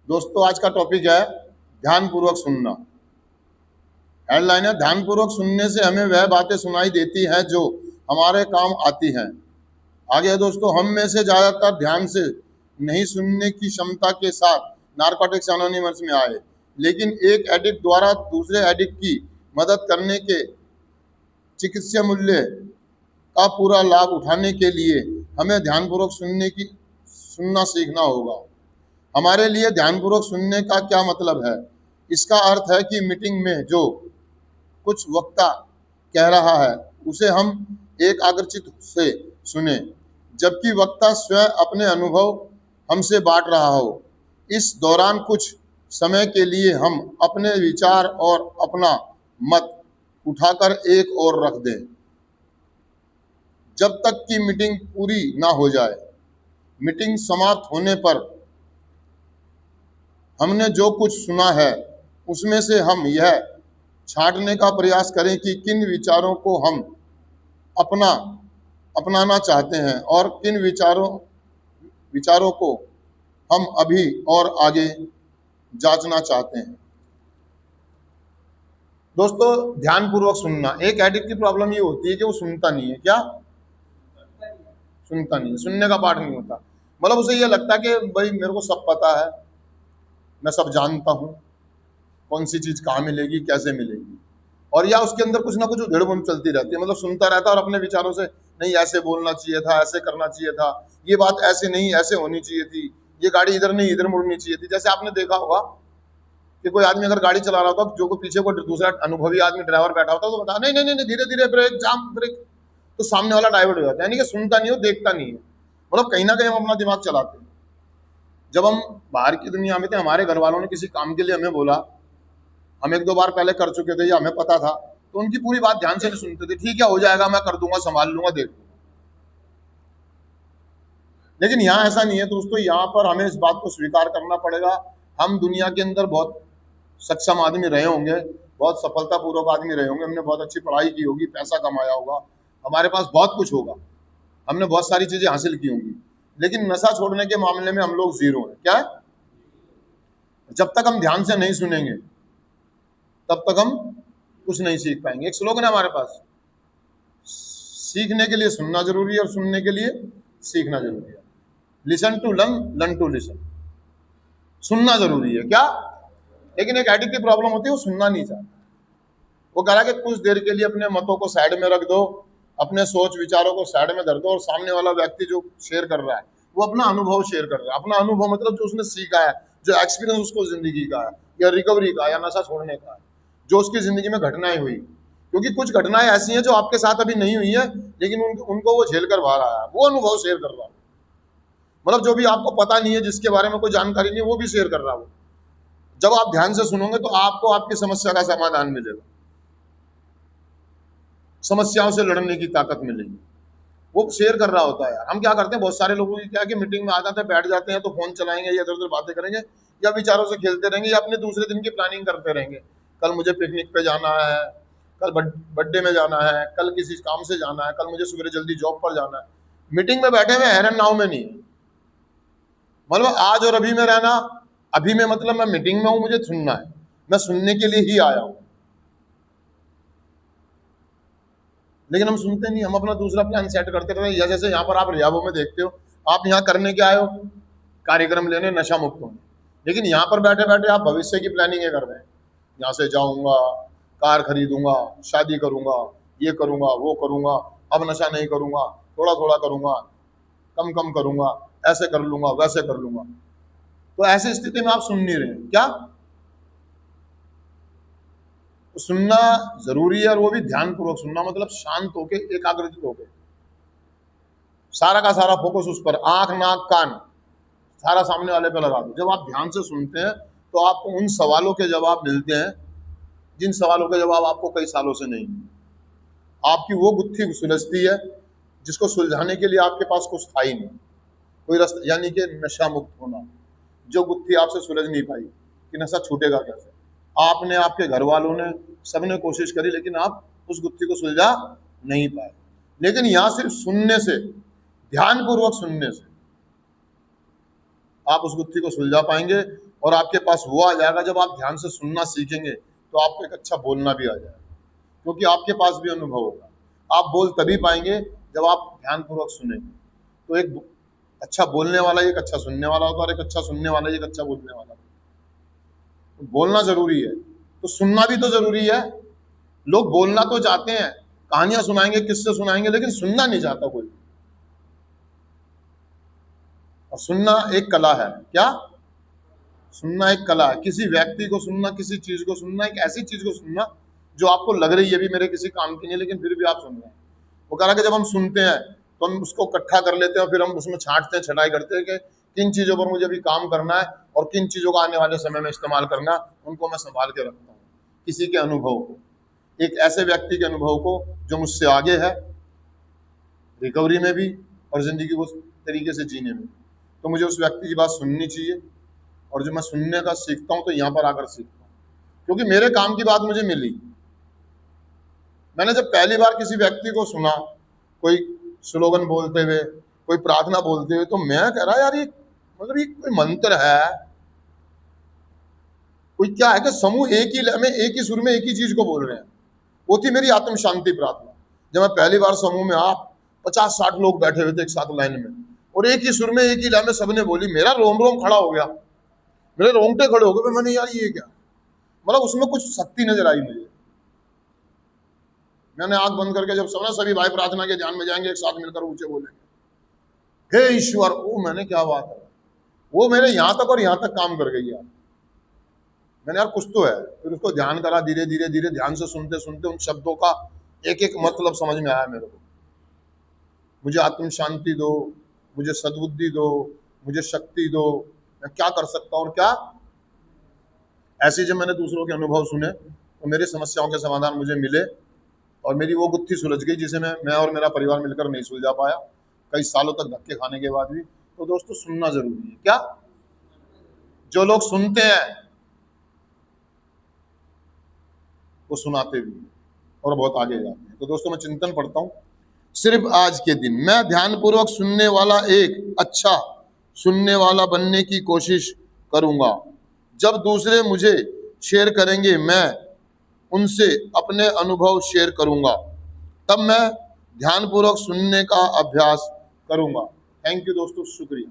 दोस्तों आज का टॉपिक है ध्यानपूर्वक सुनना। हेडलाइन है ध्यानपूर्वक सुनने से हमें वह बातें सुनाई देती हैं जो हमारे काम आती हैं। आगे है दोस्तों, हम में से ज्यादातर ध्यान से नहीं सुनने की क्षमता के साथ नारकोटिक्स एनोनिमस में आए, लेकिन एक एडिक्ट द्वारा दूसरे एडिक्ट की मदद करने के चिकित्सा मूल्य का पूरा लाभ उठाने के लिए हमें ध्यानपूर्वक सुनना सीखना होगा। हमारे लिए ध्यानपूर्वक सुनने का क्या मतलब है? इसका अर्थ है कि मीटिंग में जो कुछ वक्ता कह रहा है उसे हम एकाग्रचित्त से सुने, जबकि वक्ता स्वयं अपने अनुभव हमसे बांट रहा हो। इस दौरान कुछ समय के लिए हम अपने विचार और अपना मत उठाकर एक और रख दें, जब तक कि मीटिंग पूरी ना हो जाए। मीटिंग समाप्त होने पर हमने जो कुछ सुना है उसमें से हम यह छांटने का प्रयास करें कि किन विचारों को हम अपनाना चाहते हैं और किन विचारों को हम अभी और आगे जांचना चाहते हैं। दोस्तों ध्यानपूर्वक सुनना, एक एडिक्ट की प्रॉब्लम ये होती है कि वो सुनता नहीं है। क्या सुनता नहीं है? सुनने का पाठ नहीं होता। मतलब उसे ये लगता है कि भाई मेरे को सब पता है, मैं सब जानता हूँ, कौन सी चीज कहाँ मिलेगी, कैसे मिलेगी, और या उसके अंदर कुछ ना कुछ उधेड़-बुन चलती रहती है। मतलब सुनता रहता है और अपने विचारों से, नहीं ऐसे बोलना चाहिए था, ऐसे करना चाहिए था, ये बात ऐसे नहीं ऐसे होनी चाहिए थी, ये गाड़ी इधर नहीं इधर मुड़नी चाहिए थी। जैसे आपने देखा होगा कि कोई आदमी अगर गाड़ी चला रहा होता, जो को पीछे कोई दूसरा अनुभवी आदमी ड्राइवर बैठा होता तो बता नहीं नहीं नहीं धीरे धीरे ब्रेक जाम ब्रेक, तो सामने वाला डाइवर्ट हो जाता है। यानी कि सुनता नहीं हो, देखता नहीं है। मतलब कहीं ना कहीं हम अपना दिमाग चलाते हैं। जब हम बाहर की दुनिया में थे, हमारे घर वालों ने किसी काम के लिए हमें बोला, हम एक दो बार पहले कर चुके थे या हमें पता था, तो उनकी पूरी बात ध्यान से नहीं सुनते थे। ठीक है हो जाएगा, मैं कर दूंगा, संभाल लूंगा, देख लूंगा। लेकिन यहाँ ऐसा नहीं है दोस्तों। यहाँ पर हमें इस बात को स्वीकार करना पड़ेगा, हम दुनिया के अंदर बहुत सक्षम आदमी रहे होंगे, बहुत सफलतापूर्वक आदमी रहे होंगे, हमने बहुत अच्छी पढ़ाई की होगी, पैसा कमाया होगा, हमारे पास बहुत कुछ होगा, हमने बहुत सारी चीजें हासिल की होंगी, लेकिन नशा छोड़ने के मामले में हम लोग जीरो हैं। क्या है? जब तक हम ध्यान से नहीं सुनेंगे तब तक हम कुछ नहीं सीख पाएंगे। एक स्लोगन है हमारे पास, सीखने के लिए सुनना जरूरी है और सुनने के लिए सीखना जरूरी है। Listen to learn, learn to listen. सुनना जरूरी है क्या? लेकिन एक एडिक्ट की प्रॉब्लम होती है, वो सुनना नहीं चाहता। वो कह रहा है कि कुछ देर के लिए अपने मतों को साइड में रख दो, अपने सोच विचारों को साइड में धर दो, और सामने वाला व्यक्ति जो शेयर कर रहा है वो अपना अनुभव शेयर कर रहा है। अपना अनुभव मतलब जो उसने सीखा है, जो एक्सपीरियंस उसको जिंदगी का है, या रिकवरी का, या नशा छोड़ने का है, जो उसकी जिंदगी में घटनाएं हुई। क्योंकि कुछ घटनाएं ऐसी हैं जो आपके साथ अभी नहीं हुई है, लेकिन उनको वो झेल कर बाहर आया है, वो अनुभव शेयर कर रहा है। मतलब जो भी आपको पता नहीं है, जिसके बारे में कोई जानकारी नहीं है, वो भी शेयर कर रहा है। वो जब आप ध्यान से सुनोगे तो आपको आपकी समस्या का समाधान मिलेगा, समस्याओं से लड़ने की ताकत मिलेगी। वो शेयर कर रहा होता है। यार हम क्या करते हैं, बहुत सारे लोगों की क्या है कि मीटिंग में आ जाते हैं, बैठ जाते हैं, तो फोन चलाएंगे या इधर उधर बातें करेंगे, या विचारों से खेलते रहेंगे, या अपने दूसरे दिन की प्लानिंग करते रहेंगे। कल मुझे पिकनिक पे जाना है, कल बर्थडे में जाना है, कल किसी काम से जाना है, कल मुझे सुबह जल्दी जॉब पर जाना है। मीटिंग में बैठे हुए हैरन नाव में नहीं। मतलब आज और अभी में रहना। अभी में मतलब मैं मीटिंग में हूं, मुझे सुनना है, मैं सुनने के लिए ही आया हूं, लेकिन हम सुनते नहीं। हम अपना दूसरा प्लान सेट करते रहते हैं। जैसे यहाँ पर आप रियाबो में देखते हो, आप यहाँ करने के आए हो, कार्यक्रम लेने, नशा मुक्त होने, लेकिन यहाँ पर बैठे बैठे आप भविष्य की प्लानिंग कर रहे हैं। यहाँ से जाऊंगा, कार खरीदूंगा, शादी करूंगा, ये करूंगा, वो करूंगा, अब नशा नहीं करूंगा, थोड़ा थोड़ा करूंगा, कम कम करूंगा, ऐसे कर लूंगा, वैसे कर लूंगा। तो ऐसी स्थिति में आप सुन नहीं रहे। क्या? तो सुनना जरूरी है, और वो भी ध्यानपूर्वक सुनना, मतलब शांत होके, एकाग्रचित होके, सारा का सारा फोकस उस पर, आंख नाक कान सारा सामने वाले पे लगा दो। जब आप ध्यान से सुनते हैं तो आपको उन सवालों के जवाब मिलते हैं जिन सवालों के जवाब आपको कई सालों से नहीं मिले। आपकी वो गुत्थी सुलझती है जिसको सुलझाने के लिए आपके पास कुछ था ही नहीं, कोई रास्ता, यानी कि नशा मुक्त होना। जो गुत्थी आपसे सुलझ नहीं पाई कि नशा छूटेगा कैसे, आपने, आपके घर वालों ने, सबने कोशिश करी, लेकिन आप उस गुत्थी को सुलझा नहीं पाए। लेकिन यहाँ सिर्फ सुनने से, ध्यानपूर्वक सुनने से आप उस गुत्थी को सुलझा पाएंगे। और आपके पास वो आ जाएगा जब आप ध्यान से सुनना सीखेंगे तो आपको एक अच्छा बोलना भी आ जाएगा, क्योंकि आपके पास भी अनुभव होगा। आप बोल तभी पाएंगे जब आप ध्यानपूर्वक सुनेंगे। तो एक अच्छा बोलने वाला एक अच्छा सुनने वाला होता है, और एक अच्छा सुनने वाला एक अच्छा बोलने वाला होता है। तो बोलना जरूरी है, तो सुनना भी तो जरूरी है। लोग बोलना तो चाहते हैं, कहानियां सुनाएंगे, किस्से सुनाएंगे, लेकिन सुनना नहीं चाहता कोई। और सुनना एक कला है। क्या? सुनना एक कला है। किसी व्यक्ति को सुनना, किसी चीज को सुनना, एक ऐसी चीज को सुनना जो आपको लग रही है भी मेरे किसी काम की नहीं, लेकिन फिर भी आप सुन रहे हैं। वो कह रहा है कि जब हम सुनते हैं तो हम उसको इकट्ठा कर लेते हैं और फिर हम उसमें छांटते हैं, छटाई करते हैं कि किन चीजों पर मुझे अभी काम करना है और किन चीजों का आने वाले समय में इस्तेमाल करना है, उनको मैं संभाल के रखता हूँ। किसी के अनुभव को, एक ऐसे व्यक्ति के अनुभव को जो मुझसे आगे है, रिकवरी में भी और जिंदगी को तरीके से जीने में, तो मुझे उस व्यक्ति की बात सुननी चाहिए। और जो मैं सुनने का सीखता हूँ तो यहाँ पर आकर सीखता हूँ, क्योंकि मेरे काम की बात मुझे मिली। मैंने जब पहली बार किसी व्यक्ति को सुना, कोई स्लोगन बोलते हुए, कोई प्रार्थना बोलते हुए, तो मैं कह रहा यार ये मतलब ये कोई मंत्र है, कोई क्या है कि समूह एक ही लय में, एक ही सुर में एक ही चीज को बोल रहे हैं। वो थी मेरी आत्म शांति प्रार्थना। जब मैं पहली बार समूह में, आप 50-60 लोग बैठे हुए थे एक साथ लाइन में, और एक ही सुर में एक ही लय में सबने बोली, मेरा रोम रोम खड़ा हो गया, मेरे रोंगटे खड़े हो गए। मैंने यार ये क्या, मतलब उसमें कुछ शक्ति नजर आई मुझे। मैंने आंख बंद करके जब सभी भाई प्रार्थना के ध्यान में जाएंगे, एक साथ मिलकर ऊंचे बोलेंगे, हे ईश्वर। ओ मैंने क्या बात है, वो मेरे यहां तक और यहां तक काम कर गई यार। मैंने यार कुछ तो है। फिर उसको ध्यान करा, धीरे धीरे धीरे ध्यान से सुनते सुनते उन शब्दों का एक एक मतलब समझ में आया मेरे को। मुझे आत्म शांति दो, मुझे सद्बुद्धि दो, मुझे शक्ति दो, मैं क्या कर सकता हूँ और क्या। ऐसे जब मैंने दूसरों के अनुभव सुने तो मेरी समस्याओं के समाधान मुझे मिले, और मेरी वो गुत्थी सुलझ गई जिसे मैं और मेरा परिवार मिलकर नहीं सुलझा पाया, कई सालों तक धक्के खाने के बाद भी। तो दोस्तों सुनना जरूरी है। क्या? जो लोग सुनते हैं वो सुनाते भी और बहुत आगे जाते हैं। तो दोस्तों मैं चिंतन पढ़ता हूँ। सिर्फ आज के दिन मैं ध्यानपूर्वक सुनने वाला एक अच्छा सुनने वाला बनने की कोशिश करूंगा। जब दूसरे मुझे शेयर करेंगे, मैं उनसे अपने अनुभव शेयर करूंगा, तब मैं ध्यानपूर्वक सुनने का अभ्यास करूंगा। थैंक यू दोस्तों, शुक्रिया।